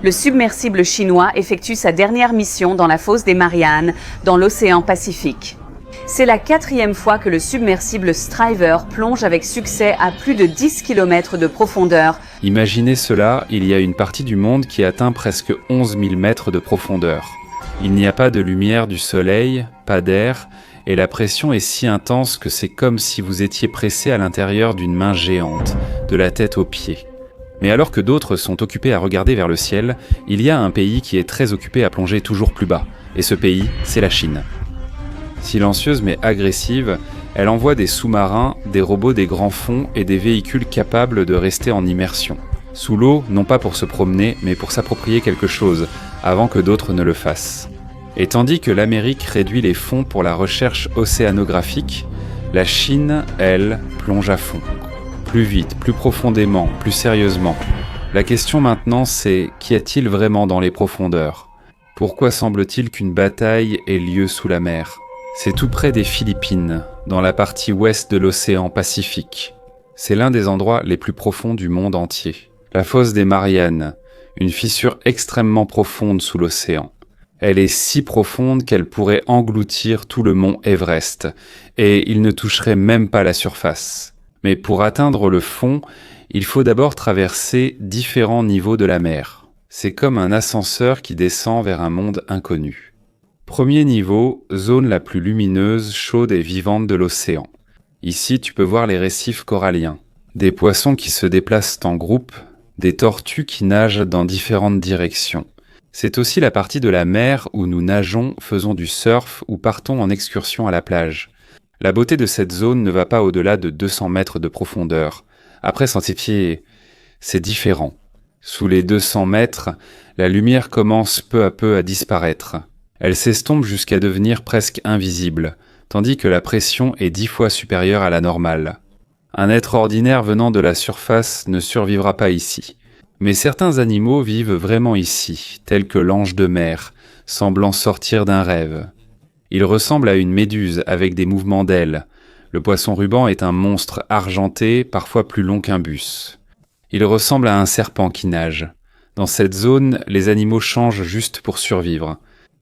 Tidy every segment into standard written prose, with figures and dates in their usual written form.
Le submersible chinois effectue sa dernière mission dans la fosse des Mariannes, dans l'océan Pacifique. C'est la 4e fois que le submersible Striver plonge avec succès à plus de 10 km de profondeur. Imaginez cela, il y a une partie du monde qui atteint presque 11 000 mètres de profondeur. Il n'y a pas de lumière du soleil, pas d'air, et la pression est si intense que c'est comme si vous étiez pressé à l'intérieur d'une main géante, de la tête aux pieds. Mais alors que d'autres sont occupés à regarder vers le ciel, il y a un pays qui est très occupé à plonger toujours plus bas, et ce pays, c'est la Chine. Silencieuse mais agressive, elle envoie des sous-marins, des robots des grands fonds et des véhicules capables de rester en immersion. Sous l'eau, non pas pour se promener, mais pour s'approprier quelque chose, avant que d'autres ne le fassent. Et tandis que l'Amérique réduit les fonds pour la recherche océanographique, la Chine, elle, plonge à fond. Plus vite, plus profondément, plus sérieusement. La question maintenant, c'est qu'y a-t-il vraiment dans les profondeurs ? Pourquoi semble-t-il qu'une bataille ait lieu sous la mer ? C'est tout près des Philippines, dans la partie ouest de l'océan Pacifique. C'est l'un des endroits les plus profonds du monde entier. La fosse des Mariannes, une fissure extrêmement profonde sous l'océan. Elle est si profonde qu'elle pourrait engloutir tout le mont Everest, et il ne toucherait même pas la surface. Mais pour atteindre le fond, il faut d'abord traverser différents niveaux de la mer. C'est comme un ascenseur qui descend vers un monde inconnu. Premier niveau, zone la plus lumineuse, chaude et vivante de l'océan. Ici, tu peux voir les récifs coralliens, des poissons qui se déplacent en groupe, des tortues qui nagent dans différentes directions. C'est aussi la partie de la mer où nous nageons, faisons du surf ou partons en excursion à la plage. La beauté de cette zone ne va pas au-delà de 200 mètres de profondeur. Après 100 pieds, c'est différent. Sous les 200 mètres, la lumière commence peu à peu à disparaître. Elle s'estompe jusqu'à devenir presque invisible, tandis que la pression est 10 fois supérieure à la normale. Un être ordinaire venant de la surface ne survivra pas ici. Mais certains animaux vivent vraiment ici, tels que l'ange de mer, semblant sortir d'un rêve. Il ressemble à une méduse avec des mouvements d'ailes. Le poisson ruban est un monstre argenté, parfois plus long qu'un bus. Il ressemble à un serpent qui nage. Dans cette zone, les animaux changent juste pour survivre.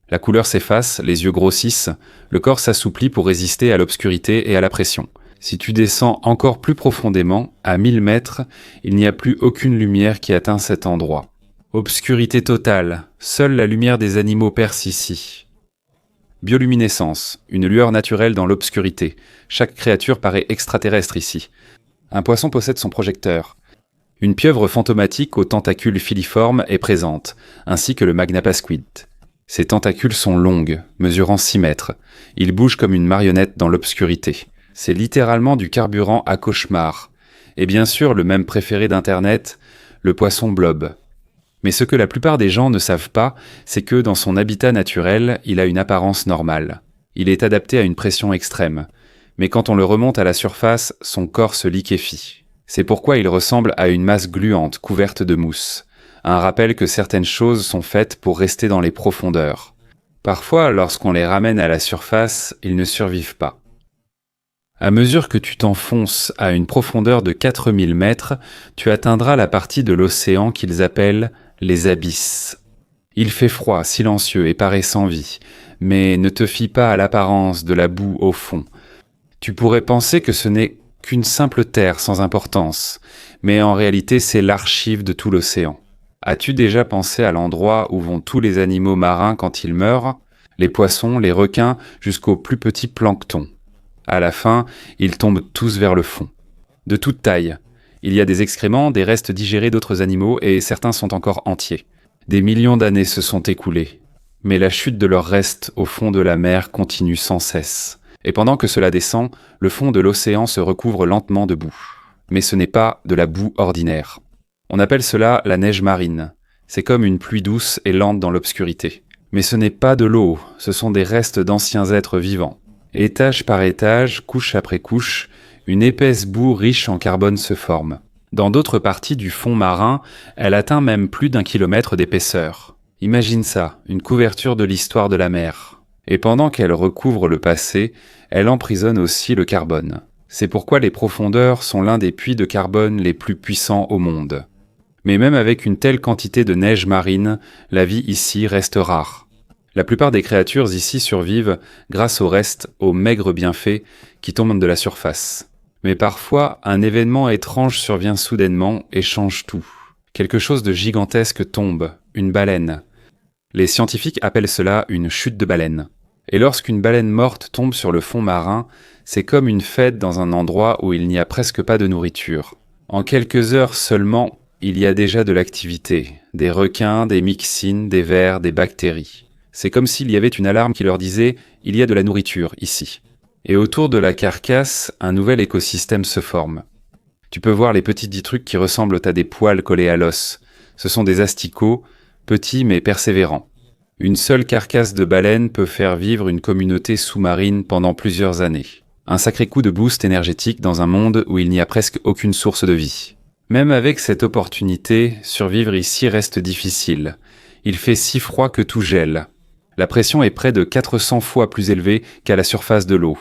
La couleur s'efface, les yeux grossissent, le corps s'assouplit pour résister à l'obscurité et à la pression. Si tu descends encore plus profondément, à 1000 mètres, il n'y a plus aucune lumière qui atteint cet endroit. Obscurité totale, seule la lumière des animaux perce ici. Bioluminescence, une lueur naturelle dans l'obscurité. Chaque créature paraît extraterrestre ici. Un poisson possède son projecteur. Une pieuvre fantomatique aux tentacules filiformes est présente, ainsi que le magnapasquid. Ses tentacules sont longues, mesurant 6 mètres. Il bouge comme une marionnette dans l'obscurité. C'est littéralement du carburant à cauchemar. Et bien sûr, le même préféré d'Internet, le poisson blob. Mais ce que la plupart des gens ne savent pas, c'est que dans son habitat naturel, il a une apparence normale. Il est adapté à une pression extrême. Mais quand on le remonte à la surface, son corps se liquéfie. C'est pourquoi il ressemble à une masse gluante couverte de mousse. Un rappel que certaines choses sont faites pour rester dans les profondeurs. Parfois, lorsqu'on les ramène à la surface, ils ne survivent pas. À mesure que tu t'enfonces à une profondeur de 4000 mètres, tu atteindras la partie de l'océan qu'ils appellent les abysses. Il fait froid, silencieux et paraît sans vie, mais ne te fie pas à l'apparence de la boue au fond. Tu pourrais penser que ce n'est qu'une simple terre sans importance, mais en réalité c'est l'archive de tout l'océan. As-tu déjà pensé à l'endroit où vont tous les animaux marins quand ils meurent, les poissons, les requins, jusqu'aux plus petits planctons? À la fin, ils tombent tous vers le fond. De toute taille. Il y a des excréments, des restes digérés d'autres animaux et certains sont encore entiers. Des millions d'années se sont écoulées. Mais la chute de leurs restes au fond de la mer continue sans cesse. Et pendant que cela descend, le fond de l'océan se recouvre lentement de boue. Mais ce n'est pas de la boue ordinaire. On appelle cela la neige marine. C'est comme une pluie douce et lente dans l'obscurité. Mais ce n'est pas de l'eau, ce sont des restes d'anciens êtres vivants. Étage par étage, couche après couche, une épaisse boue riche en carbone se forme. Dans d'autres parties du fond marin, elle atteint même plus d'1 kilomètre d'épaisseur. Imagine ça, une couverture de l'histoire de la mer. Et pendant qu'elle recouvre le passé, elle emprisonne aussi le carbone. C'est pourquoi les profondeurs sont l'un des puits de carbone les plus puissants au monde. Mais même avec une telle quantité de neige marine, la vie ici reste rare. La plupart des créatures ici survivent grâce au reste, aux maigres bienfaits qui tombent de la surface. Mais parfois, un événement étrange survient soudainement et change tout. Quelque chose de gigantesque tombe, une baleine. Les scientifiques appellent cela une chute de baleine. Et lorsqu'une baleine morte tombe sur le fond marin, c'est comme une fête dans un endroit où il n'y a presque pas de nourriture. En quelques heures seulement, il y a déjà de l'activité. Des requins, des myxines, des vers, des bactéries. C'est comme s'il y avait une alarme qui leur disait « il y a de la nourriture ici ». Et autour de la carcasse, un nouvel écosystème se forme. Tu peux voir les petits trucs qui ressemblent à des poils collés à l'os. Ce sont des asticots, petits mais persévérants. Une seule carcasse de baleine peut faire vivre une communauté sous-marine pendant plusieurs années. Un sacré coup de boost énergétique dans un monde où il n'y a presque aucune source de vie. Même avec cette opportunité, survivre ici reste difficile. Il fait si froid que tout gèle. La pression est près de 400 fois plus élevée qu'à la surface de l'eau.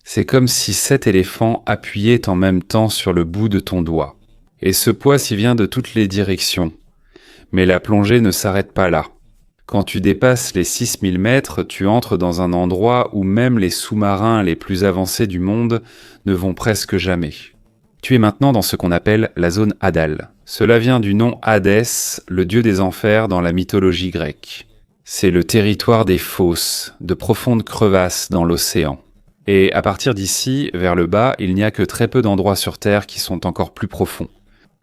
C'est comme si 7 éléphants appuyaient en même temps sur le bout de ton doigt. Et ce poids s'y vient de toutes les directions. Mais la plongée ne s'arrête pas là. Quand tu dépasses les 6000 mètres, tu entres dans un endroit où même les sous-marins les plus avancés du monde ne vont presque jamais. Tu es maintenant dans ce qu'on appelle la zone Hadal. Cela vient du nom Hadès, le dieu des enfers dans la mythologie grecque. C'est le territoire des fosses, de profondes crevasses dans l'océan. Et à partir d'ici, vers le bas, il n'y a que très peu d'endroits sur Terre qui sont encore plus profonds.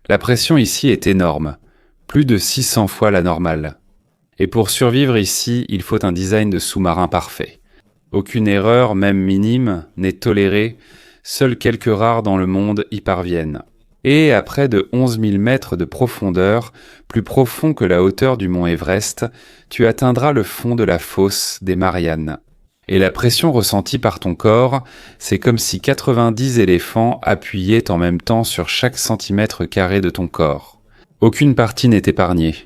La pression ici est énorme, plus de 600 fois la normale. Et pour survivre ici, il faut un design de sous-marin parfait. Aucune erreur, même minime, n'est tolérée, seuls quelques rares dans le monde y parviennent. Et à près de 11 000 mètres de profondeur, plus profond que la hauteur du mont Everest, tu atteindras le fond de la fosse des Mariannes. Et la pression ressentie par ton corps, c'est comme si 90 éléphants appuyaient en même temps sur chaque centimètre carré de ton corps. Aucune partie n'est épargnée.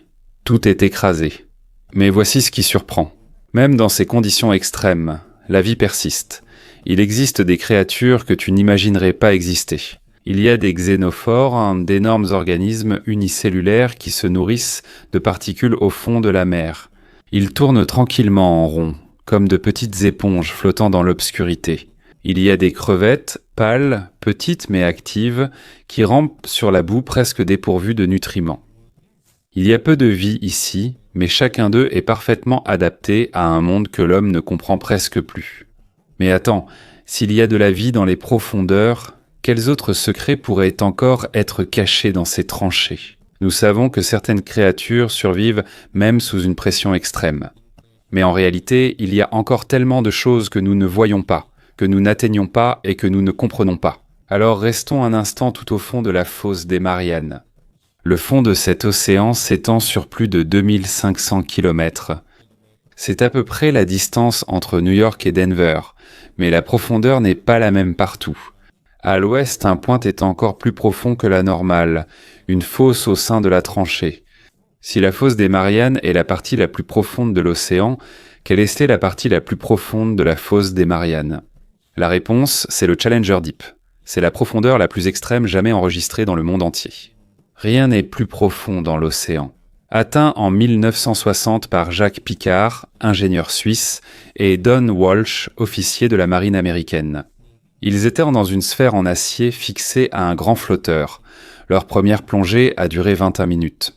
Tout est écrasé. Mais voici ce qui surprend. Même dans ces conditions extrêmes, la vie persiste. Il existe des créatures que tu n'imaginerais pas exister. Il y a des xénophores, d'énormes organismes unicellulaires qui se nourrissent de particules au fond de la mer. Ils tournent tranquillement en rond, comme de petites éponges flottant dans l'obscurité. Il y a des crevettes, pâles, petites mais actives, qui rampent sur la boue presque dépourvues de nutriments. Il y a peu de vie ici, mais chacun d'eux est parfaitement adapté à un monde que l'homme ne comprend presque plus. Mais attends, s'il y a de la vie dans les profondeurs, quels autres secrets pourraient encore être cachés dans ces tranchées? Nous savons que certaines créatures survivent même sous une pression extrême. Mais en réalité, il y a encore tellement de choses que nous ne voyons pas, que nous n'atteignons pas et que nous ne comprenons pas. Alors restons un instant tout au fond de la fosse des Mariannes. Le fond de cet océan s'étend sur plus de 2500 km. C'est à peu près la distance entre New York et Denver, mais la profondeur n'est pas la même partout. À l'ouest, un point est encore plus profond que la normale, une fosse au sein de la tranchée. Si la fosse des Mariannes est la partie la plus profonde de l'océan, quelle était la partie la plus profonde de la fosse des Mariannes? La réponse, c'est le Challenger Deep. C'est la profondeur la plus extrême jamais enregistrée dans le monde entier. Rien n'est plus profond dans l'océan. Atteint en 1960 par Jacques Piccard, ingénieur suisse, et Don Walsh, officier de la marine américaine. Ils étaient dans une sphère en acier fixée à un grand flotteur. Leur première plongée a duré 21 minutes.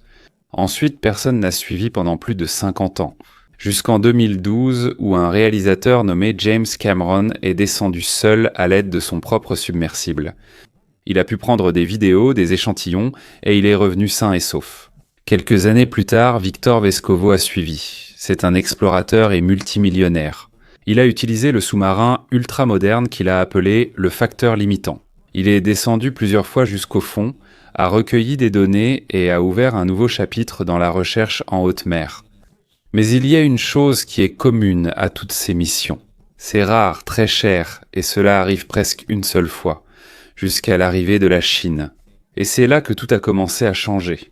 Ensuite, personne n'a suivi pendant plus de 50 ans. Jusqu'en 2012, où un réalisateur nommé James Cameron est descendu seul à l'aide de son propre submersible. Il a pu prendre des vidéos, des échantillons, et il est revenu sain et sauf. Quelques années plus tard, Victor Vescovo a suivi. C'est un explorateur et multimillionnaire. Il a utilisé le sous-marin ultra-moderne qu'il a appelé le facteur limitant. Il est descendu plusieurs fois jusqu'au fond, a recueilli des données et a ouvert un nouveau chapitre dans la recherche en haute mer. Mais il y a une chose qui est commune à toutes ces missions. C'est rare, très cher, et cela arrive presque une seule fois, jusqu'à l'arrivée de la Chine. Et c'est là que tout a commencé à changer.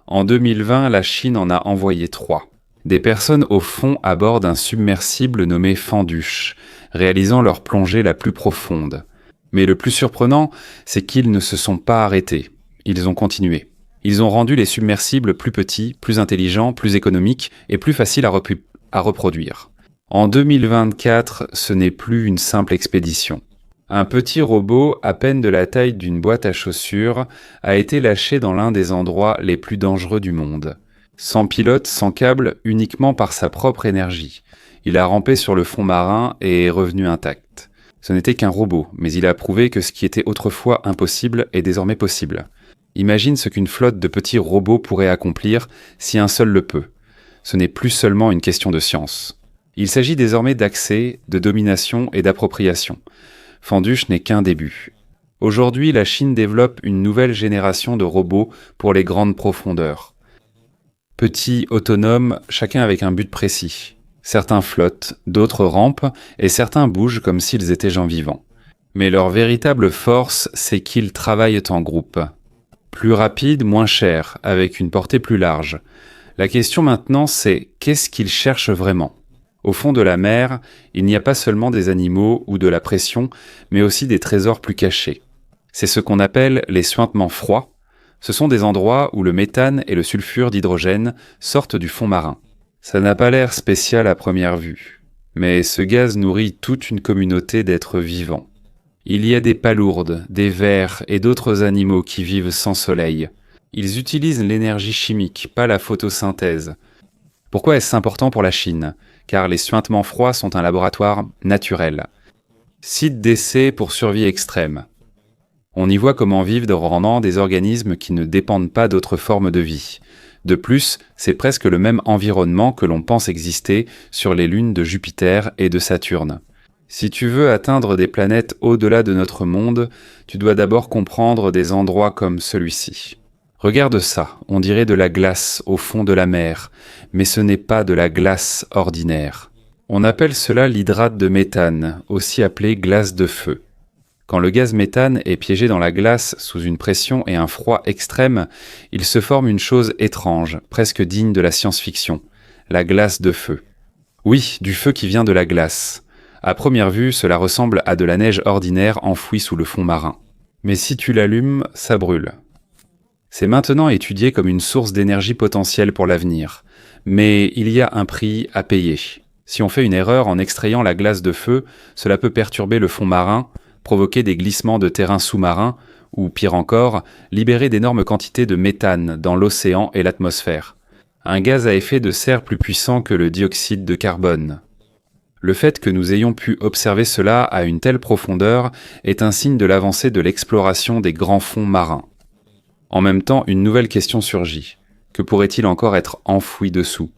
En 2020, la Chine en a envoyé 3. Des personnes au fond à bord d'un submersible nommé Fanduche, réalisant leur plongée la plus profonde. Mais le plus surprenant, c'est qu'ils ne se sont pas arrêtés. Ils ont continué. Ils ont rendu les submersibles plus petits, plus intelligents, plus économiques et plus faciles à reproduire. En 2024, ce n'est plus une simple expédition. Un petit robot, à peine de la taille d'une boîte à chaussures, a été lâché dans l'un des endroits les plus dangereux du monde. Sans pilote, sans câble, uniquement par sa propre énergie. Il a rampé sur le fond marin et est revenu intact. Ce n'était qu'un robot, mais il a prouvé que ce qui était autrefois impossible est désormais possible. Imagine ce qu'une flotte de petits robots pourrait accomplir si un seul le peut. Ce n'est plus seulement une question de science. Il s'agit désormais d'accès, de domination et d'appropriation. Fandush n'est qu'un début. Aujourd'hui, la Chine développe une nouvelle génération de robots pour les grandes profondeurs. Petits, autonomes, chacun avec un but précis. Certains flottent, d'autres rampent, et certains bougent comme s'ils étaient gens vivants. Mais leur véritable force, c'est qu'ils travaillent en groupe. Plus rapide, moins cher, avec une portée plus large. La question maintenant, c'est qu'est-ce qu'ils cherchent vraiment ? Au fond de la mer, il n'y a pas seulement des animaux ou de la pression, mais aussi des trésors plus cachés. C'est ce qu'on appelle les suintements froids. Ce sont des endroits où le méthane et le sulfure d'hydrogène sortent du fond marin. Ça n'a pas l'air spécial à première vue, mais ce gaz nourrit toute une communauté d'êtres vivants. Il y a des palourdes, des vers et d'autres animaux qui vivent sans soleil. Ils utilisent l'énergie chimique, pas la photosynthèse. Pourquoi est-ce important pour la Chine ? Car les suintements froids sont un laboratoire naturel. Site d'essai pour survie extrême. On y voit comment vivent rendant des organismes qui ne dépendent pas d'autres formes de vie. De plus, c'est presque le même environnement que l'on pense exister sur les lunes de Jupiter et de Saturne. Si tu veux atteindre des planètes au-delà de notre monde, tu dois d'abord comprendre des endroits comme celui-ci. Regarde ça, on dirait de la glace au fond de la mer, mais ce n'est pas de la glace ordinaire. On appelle cela l'hydrate de méthane, aussi appelé glace de feu. Quand le gaz méthane est piégé dans la glace sous une pression et un froid extrême, il se forme une chose étrange, presque digne de la science-fiction, la glace de feu. Oui, du feu qui vient de la glace. À première vue, cela ressemble à de la neige ordinaire enfouie sous le fond marin. Mais si tu l'allumes, ça brûle. C'est maintenant étudié comme une source d'énergie potentielle pour l'avenir. Mais il y a un prix à payer. Si on fait une erreur en extrayant la glace de feu, cela peut perturber le fond marin, provoquer des glissements de terrain sous-marin, ou pire encore, libérer d'énormes quantités de méthane dans l'océan et l'atmosphère. Un gaz à effet de serre plus puissant que le dioxyde de carbone. Le fait que nous ayons pu observer cela à une telle profondeur est un signe de l'avancée de l'exploration des grands fonds marins. En même temps, une nouvelle question surgit. Que pourrait-il encore être enfoui dessous ?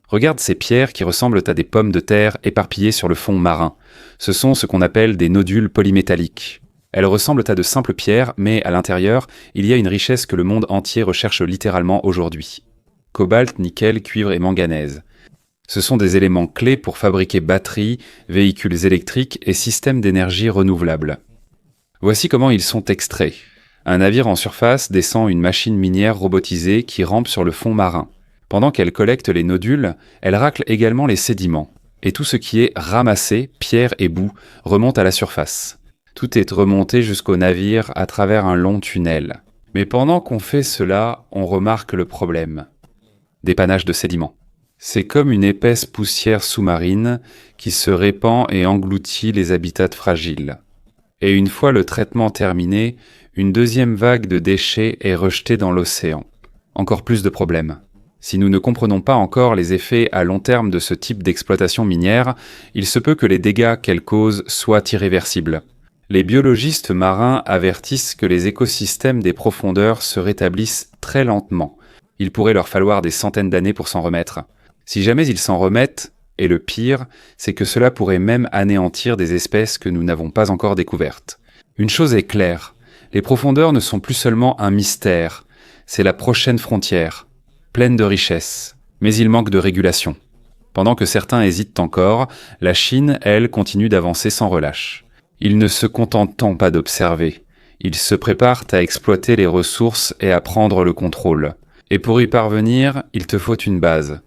Regarde ces pierres qui ressemblent à des pommes de terre éparpillées sur le fond marin. Ce sont ce qu'on appelle des nodules polymétalliques. Elles ressemblent à de simples pierres, mais à l'intérieur, il y a une richesse que le monde entier recherche littéralement aujourd'hui. Cobalt, nickel, cuivre et manganèse. Ce sont des éléments clés pour fabriquer batteries, véhicules électriques et systèmes d'énergie renouvelables. Voici comment ils sont extraits. Un navire en surface descend une machine minière robotisée qui rampe sur le fond marin. Pendant qu'elle collecte les nodules, elle racle également les sédiments. Et tout ce qui est ramassé, pierre et boue, remonte à la surface. Tout est remonté jusqu'au navire à travers un long tunnel. Mais pendant qu'on fait cela, on remarque le problème. Dépannage de sédiments. C'est comme une épaisse poussière sous-marine qui se répand et engloutit les habitats fragiles. Et une fois le traitement terminé, une deuxième vague de déchets est rejetée dans l'océan. Encore plus de problèmes. Si nous ne comprenons pas encore les effets à long terme de ce type d'exploitation minière, il se peut que les dégâts qu'elle cause soient irréversibles. Les biologistes marins avertissent que les écosystèmes des profondeurs se rétablissent très lentement. Il pourrait leur falloir des centaines d'années pour s'en remettre. Si jamais ils s'en remettent, et le pire, c'est que cela pourrait même anéantir des espèces que nous n'avons pas encore découvertes. Une chose est claire, les profondeurs ne sont plus seulement un mystère, c'est la prochaine frontière, pleine de richesses, mais il manque de régulation. Pendant que certains hésitent encore, la Chine, elle, continue d'avancer sans relâche. Ils ne se contentent pas d'observer, ils se préparent à exploiter les ressources et à prendre le contrôle. Et pour y parvenir, il te faut une base.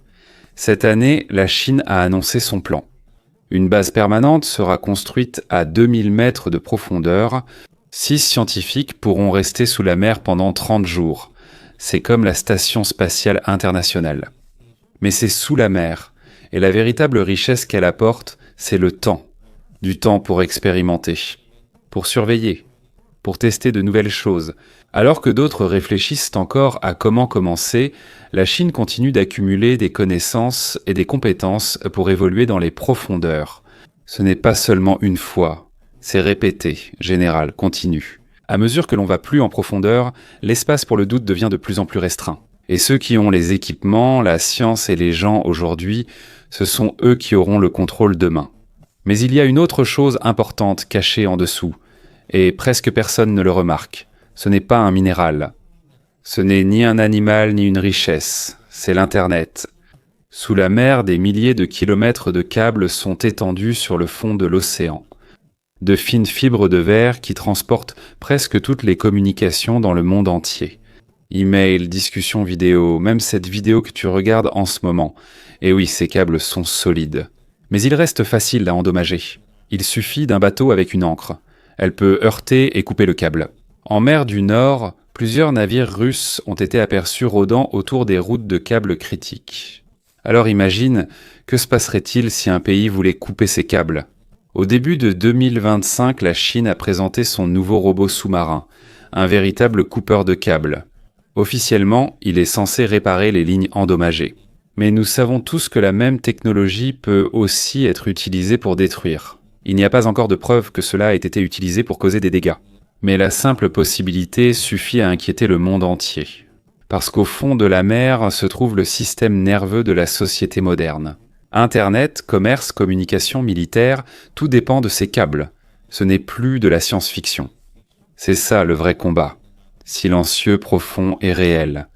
Cette année, la Chine a annoncé son plan. Une base permanente sera construite à 2000 mètres de profondeur. 6 scientifiques pourront rester sous la mer pendant 30 jours. c'est comme la Station spatiale internationale. Mais c'est sous la mer, et la véritable richesse qu'elle apporte, c'est le temps. Du temps pour expérimenter, pour surveiller, pour tester de nouvelles choses. Alors que d'autres réfléchissent encore à comment commencer, la Chine continue d'accumuler des connaissances et des compétences pour évoluer dans les profondeurs. Ce n'est pas seulement une fois, c'est répété, général, continu. À mesure que l'on va plus en profondeur, l'espace pour le doute devient de plus en plus restreint. Et ceux qui ont les équipements, la science et les gens aujourd'hui, ce sont eux qui auront le contrôle demain. Mais il y a une autre chose importante cachée en dessous, et presque personne ne le remarque. Ce n'est pas un minéral. Ce n'est ni un animal ni une richesse, c'est l'Internet. Sous la mer, des milliers de kilomètres de câbles sont étendus sur le fond de l'océan. De fines fibres de verre qui transportent presque toutes les communications dans le monde entier. Email, discussions vidéo, même cette vidéo que tu regardes en ce moment. Et oui, ces câbles sont solides. Mais ils restent faciles à endommager. Il suffit d'un bateau avec une ancre. Elle peut heurter et couper le câble. En mer du Nord, plusieurs navires russes ont été aperçus rôdant autour des routes de câbles critiques. Alors imagine, que se passerait-il si un pays voulait couper ses câbles ? Au début de 2025, la Chine a présenté son nouveau robot sous-marin, un véritable coupeur de câbles. Officiellement, il est censé réparer les lignes endommagées. Mais nous savons tous que la même technologie peut aussi être utilisée pour détruire. Il n'y a pas encore de preuve que cela ait été utilisé pour causer des dégâts. Mais la simple possibilité suffit à inquiéter le monde entier. Parce qu'au fond de la mer se trouve le système nerveux de la société moderne. Internet, commerce, communication, militaire, tout dépend de ces câbles. Ce n'est plus de la science-fiction. C'est ça le vrai combat. Silencieux, profond et réel.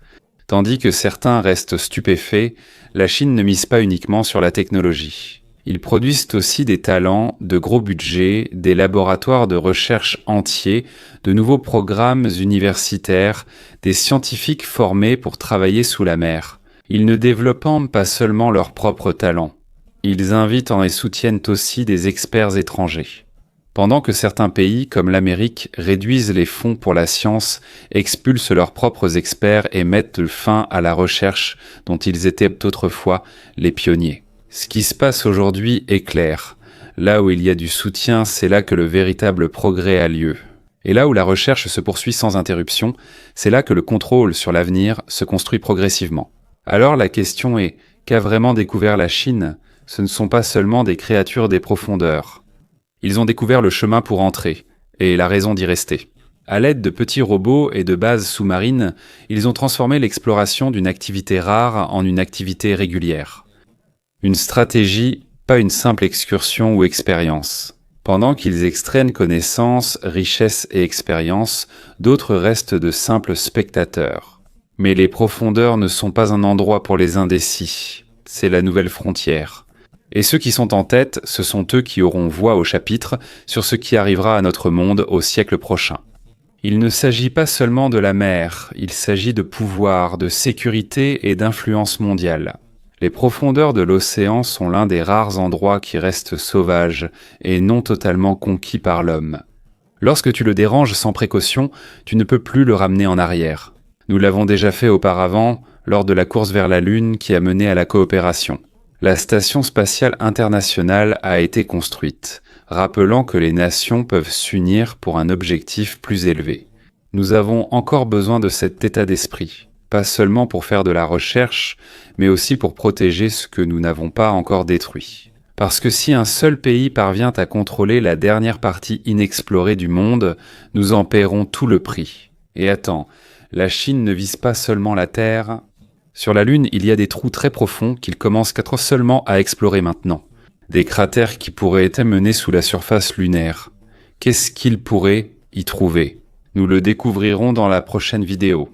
Tandis que certains restent stupéfaits, la Chine ne mise pas uniquement sur la technologie. Ils produisent aussi des talents, de gros budgets, des laboratoires de recherche entiers, de nouveaux programmes universitaires, des scientifiques formés pour travailler sous la mer. Ils ne développent pas seulement leurs propres talents. Ils invitent et soutiennent aussi des experts étrangers. Pendant que certains pays, comme l'Amérique, réduisent les fonds pour la science, expulsent leurs propres experts et mettent fin à la recherche dont ils étaient autrefois les pionniers. Ce qui se passe aujourd'hui est clair. Là où il y a du soutien, c'est là que le véritable progrès a lieu. Et là où la recherche se poursuit sans interruption, c'est là que le contrôle sur l'avenir se construit progressivement. Alors la question est, qu'a vraiment découvert la Chine ? Ce ne sont pas seulement des créatures des profondeurs. Ils ont découvert le chemin pour entrer, et la raison d'y rester. À l'aide de petits robots et de bases sous-marines, ils ont transformé l'exploration d'une activité rare en une activité régulière. Une stratégie, pas une simple excursion ou expérience. Pendant qu'ils extraient connaissances, richesses et expériences, d'autres restent de simples spectateurs. Mais les profondeurs ne sont pas un endroit pour les indécis, c'est la nouvelle frontière. Et ceux qui sont en tête, ce sont eux qui auront voix au chapitre sur ce qui arrivera à notre monde au siècle prochain. Il ne s'agit pas seulement de la mer, il s'agit de pouvoir, de sécurité et d'influence mondiale. Les profondeurs de l'océan sont l'un des rares endroits qui restent sauvages et non totalement conquis par l'homme. Lorsque tu le déranges sans précaution, tu ne peux plus le ramener en arrière. Nous l'avons déjà fait auparavant lors de la course vers la Lune qui a mené à la coopération. La Station spatiale internationale a été construite, rappelant que les nations peuvent s'unir pour un objectif plus élevé. Nous avons encore besoin de cet état d'esprit, pas seulement pour faire de la recherche, mais aussi pour protéger ce que nous n'avons pas encore détruit. Parce que si un seul pays parvient à contrôler la dernière partie inexplorée du monde, nous en paierons tout le prix. Et attends, la Chine ne vise pas seulement la Terre. Sur la Lune, il y a des trous très profonds qu'ils commencent seulement à explorer maintenant. Des cratères qui pourraient être menés sous la surface lunaire. Qu'est-ce qu'ils pourraient y trouver ? Nous le découvrirons dans la prochaine vidéo.